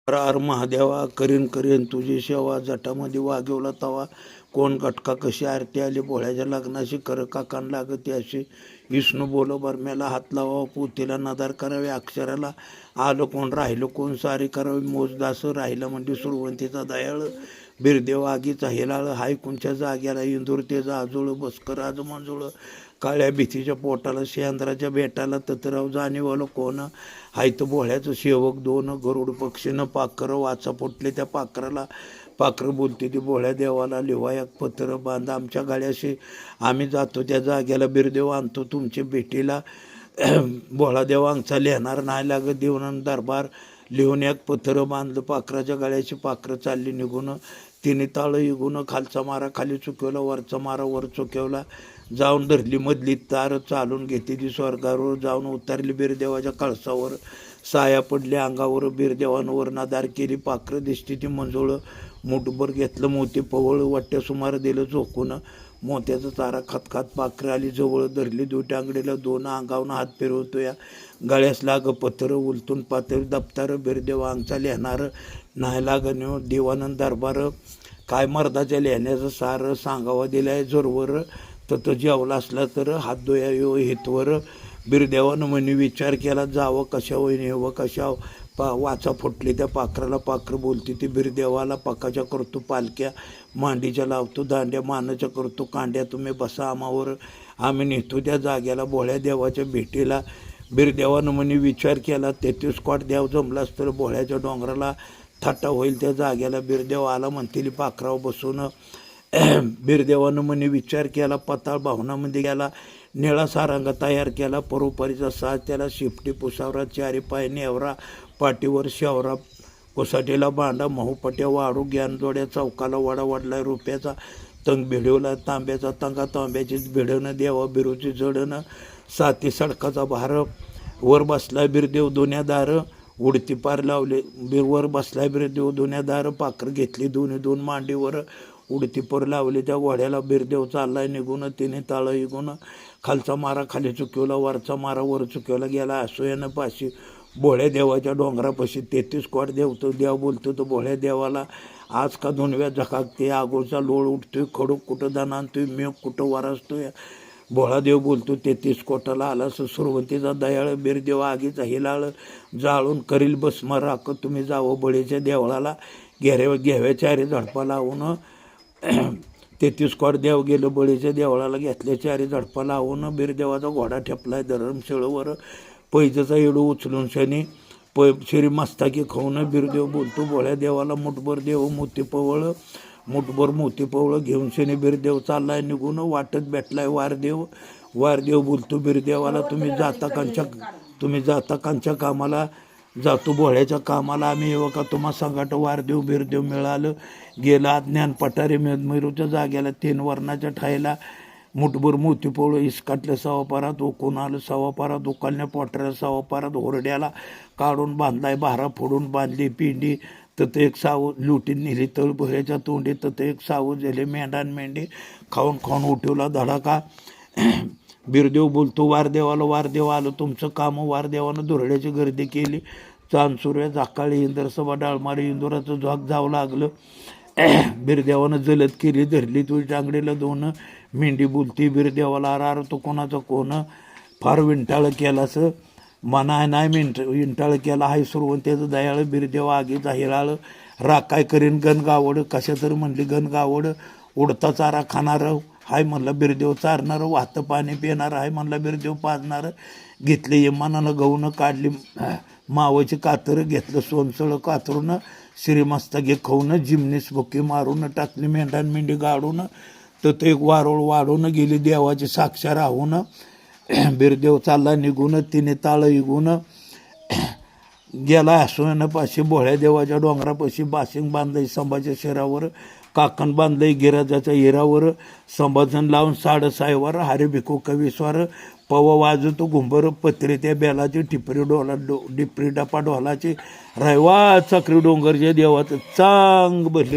हर महादेवा करीन करीन तुझी सेवा जटामध्ये वागवला तवा कोण गटका कशी आरती आली भोळ्याच्या लग्नाशी कर काकान लागते अशी विष्णू बोलो बरम्याला हात लावा पोतीला नदार करावे अक्षराला आलं कोण राहिलं कोण सारी करावी मोजदास राहिलं म्हणजे सुरवंतीचा दयाळ बिरदेव आगीचा हेलाळ हायकुंच्या जाग्याला इंदूर तेजा आजोळ बसकर आज मंजुळ काळ्या भीतीच्या पोटाला शेंद्राच्या बेटाला ततराव जाणीवालं कोण हायत भोळ्याचं सेवक दोन गरुड पक्षीनं पाखरं वाचा फुटले त्या पाखराला पाखरं बोलते ती भोळ्या देवाला लिवाया पत्र बांध आमच्या गाड्याशी आम्ही जातो त्या जाग्याला बिरदेव आणतो तुमच्या भेटीला भोळा देव आमचा लिहिणार नाही लागत देऊन दरबार लिहून एक पत्र बांधलं पाखराच्या गाड्याची पाखरं चालली निघून तिने ताळं इगून खालचा मारा खाली चुकवला वरचा मारा वर चुकवला जाऊन धरली मधली तार चालून घेते ती स्वर्गावर जाऊन उतरली बिरदेवाच्या कळसावर साया पडली अंगावर बिरदेवांवर नादार केली पाखरं दिसती ती मंजुळं मुठभर घेतलं मोती पवळ वाट्या सुमार दिलं झोकून मोत्याचा चारा खात खात पाखरं आली जवळ धरली दुट्या आंगडीला दोन अंगावून हात फिरवतो या गळ्यास लाग पत्र उलटून पातळ दप्तर बिरदेवा अंगचा लिहिणार नाही लागण देवानंद दरबार काय मर्दाच्या लिहिण्याचं सार सांगावा दिलाय जोरवर तर जेवला असला तर हात दोया यो हितवर बिरदेवानं म्हणे विचार केला जावं कशावर नेवं कशा वाचा फुटली त्या पाखराला पाखरं बोलती ती बिरदेवाला पकाच्या करतो पालक्या मांडीच्या लावतो दांड्या मानाच्या करतो कांड्या तुम्ही बसा आमावर आम्ही नेतो त्या जाग्याला भोळ्या देवाच्या भेटीला बिरदेवानं म्हणे विचार केला 33 कोट देव जमलाच तर भोळ्याच्या डोंगराला थाटा होईल त्या जाग्याला बिरदेव आला म्हणतील पाखराव बसून बिरदेवानं म्हणे विचार केला पाताळ भावनामध्ये गेला निळा सारंग तयार केला परोपरीचा साज त्याला शिपटी पुसावरा चारी पाय नेवरा पाठीवर शेवरा कोसाटीला बांडा महूपट्या वाळू ज्ञानजोड्या चौकाला वडा वाढलाय रुपयाचा तंग भिडवला तांब्याचा तंगा तांब्याचीच भिडणं देवा बिरूची जडणं साती सडकाचा भार वर बसलाय बिरदेव दोन्यादार उडती पार लावले वर बसलाय बिरदेव दोन्यादार पाखर घेतली दोन मांडीवर उडती पर लावली त्या घोड्याला बिरदेव चाललाय निघून तिने ताळं इगून खालचा मारा खाली चुकवला वरचा मारा वर चुकवला गेला असोयानं पाशी भोळ्या देवाच्या डोंगरापाशी 33 कोट देवतो देव बोलतो तो भोळ्या देवाला आज का धुनव्या झकाकते आगोळचा लोळ उठतोय खडूक कुठं दाना आणतोय मेघ कुठं वारसतोय भोळा देव बोलतो 33 कोटाला आला सुरवंतीचा दयाळ बिरदेव आगीचा हिलाळ जाळून करील भस्म राख तुम्ही जावं बळीच्या देवळाला घ्याव्या चारी झडपा लावून 33 कोट देव गेलं बळीच्या देवळाला घेतल्या चारी झडपा लावून बिरदेवाचा घोडा ठेपलाय धरणशिळवर पैजाचा येडू उचलून शनी शिरी मस्ताकी खाऊन बिरदेव बोलतो भोळ्या देवाला मुठभर देव मोती पवळ मुठभर मोती पवळ घेऊन शनी बिरदेव चाललाय निघून वाटत भेटलाय वारदेव बोलतो बिरदेवाला तुम्ही जाता कांच्या कामाला जातो भोळ्याच्या कामाला आम्ही येऊ का तुम्हा संगाट वारदेव बिरदेव मिळालं गेला ज्ञान पठारे मेरूच्या जाग्याला 3 वर्णाच्या ठायला मुठभर मोती पोळं इसकाटल्या सवापारात ओकून आलं सवापारात उकालण्या पोटऱ्या सवापारात होरड्याला काढून बांधलाय भारा फोडून बांधली पिंडी तत एक साव लुटीन नेली तळ भऱ्याच्या तोंडी तत एक साव झाले मेंढान मेंढे खाऊन उठवला धडाका बिरदेव बोलतो वारदेव आलं तुमचं काम वारदेवानं धुरड्याची गर्दी केली चांदसुऱ्या झाकाळी इंदरसभा डाळमारी इंदोराचं झोक जावं लागलं बिरदेवानं जलद केली धरली तुझी टांगडीला 2 मेंढी बोलती बिरदेवाला आर तो कोणाचं कोण फार विंटाळ केलास मना नाही विंटाळ केला हाय सुरवंत्याचं दयाळ बिरदेव आगीचा हिराळ राखाय करीन गणगावड कशा तर म्हणली गणगावड उडता चारा खाणार हाय म्हणलं बिरदेव चारणार वाहतं पाणी पिणार हाय म्हणलं बिरदेव पाजणार घेतले इमानानं गहूनं काढली मावाची कातर घेतलं सोनसळ कातरून श्रीमस्तगे खाऊन जिमनीस बुकी मारून टाकली मेंढान मेंढी गाडून तर ते एक वारोळ वाढून गेली देवाची साक्षा राहून बिरदेव चालला निघून तिने ताळं इगून गेला पाशी भोळ्या देवाच्या डोंगरापाशी बाशिंग बांधलंय संभाच्या शिरावर काकण बांधलंय गिराजाच्या हिरावर संभाजन लावून साडेसायवर हारे भिको कवीस्वार पव वाजतो घुंबर पत्रे त्या बेलाची डिपरी डपा ढोलाची रायवा चक्री डोंगरच्या देवाचं चांग भरले